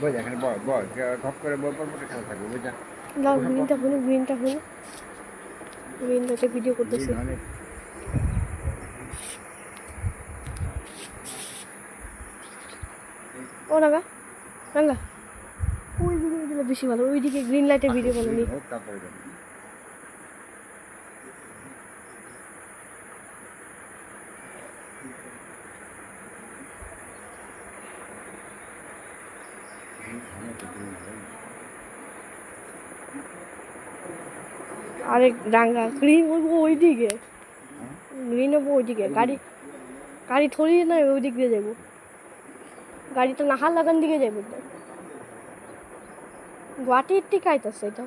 বল এখানে বল বল ঘপ করে বল পর পর খেলা থাকবে বুঝা দাও গ্রিনটা হলো গ্রিনটাতে ভিডিও করতেছি। ও রাঙ্গা রাঙ্গা ওই দিকে দিলে বেশি ভালো, ওইদিকে গ্রিন লাইটে ভিডিও বানানি। হোক তারপরে যাবে আরে রাঙ্গা গ্রিন বলবো ওইদিকে, গ্রিন হবো ওইদিকে, গাড়ি গাড়ি থরিয়ে না ওই দিক দিয়ে যাবো, গাড়িটা নাহার লাগান দিকে যাবো। গুয়াহাটির টিকা আইতাছে এটা।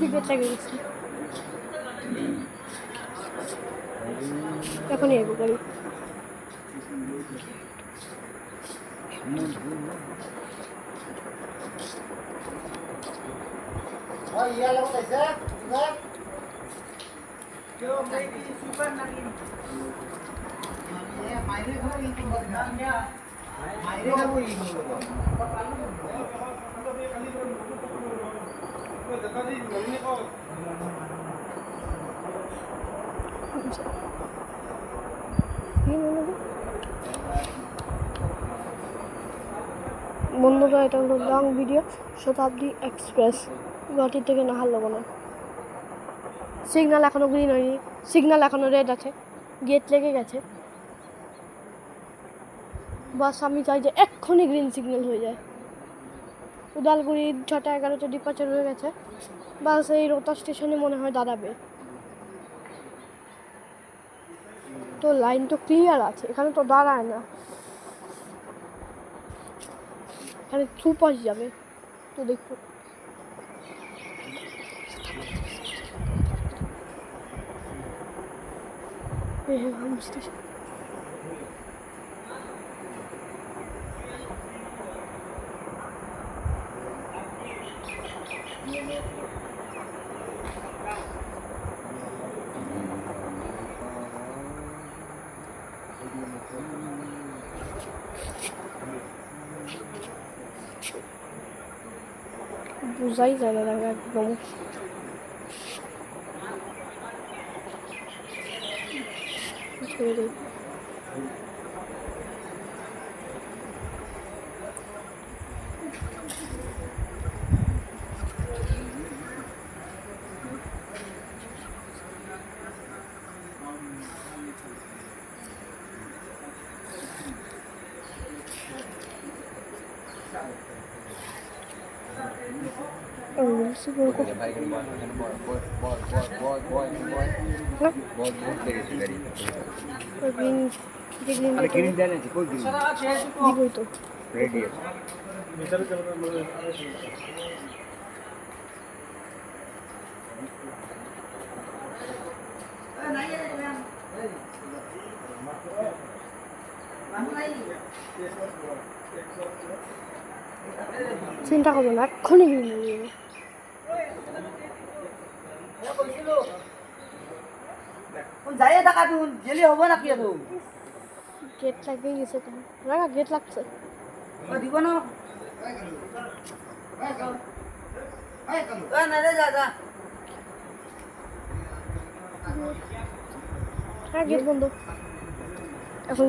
দিকে লেগে গেছি, এখনই আইবো গাড়ি। বন্ধুরা এটা হলো লং ভিডিও, শতাব্দী এক্সপ্রেস, গুয়াহাটি থেকে নাহারলগুনে। সিগন্যাল এখনও গ্রিন হয়নি, সিগন্যাল এখনও রেড আছে, গেট লেগে গেছে। বাস আমি চাই যে এক্ষুনি গ্রিন সিগন্যাল হয়ে যায়। উদালগুড়ি 6টা 11তে ডিপার্চার হয়ে গেছে, বাস এই রোতা স্টেশনে মনে হয় দাঁড়াবে। তো লাইন তো ক্লিয়ার আছে, এখানে তো দাঁড়ায় না, এখানে সুপার যাবে। তো দেখো স্টেশন, বোঝাই যায় না একদম। চিন্তা করবো না, এক্ষুনি গ্রিন হয়ে যাবে। যাই থাকা তুই গেলে হবে নাকি আর গেট লাগিয়ে গেছে তো, রাখা গেট লাগছে দিব না না রে দাদা। হ্যাঁ গেট বন্ধ এখন।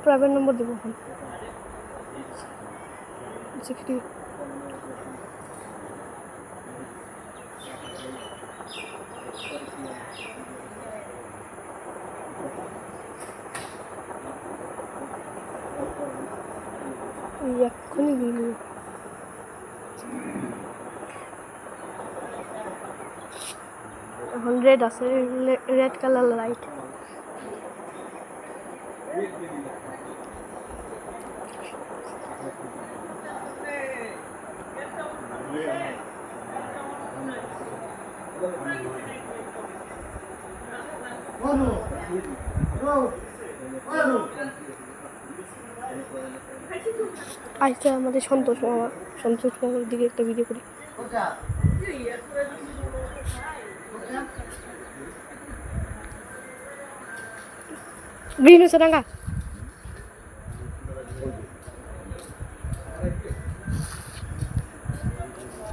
প্রাইভেট নম্বর দেবো এখন, সিক্সটি। এক্ষুনি গেল, এখন রেড আছে, রেড কালার লাইট। আজকে আমাদের সন্তোষ মামা, সন্তোষ মামার দিকে একটা ভিডিও করি। গ্রিন হচ্ছে রাঙা।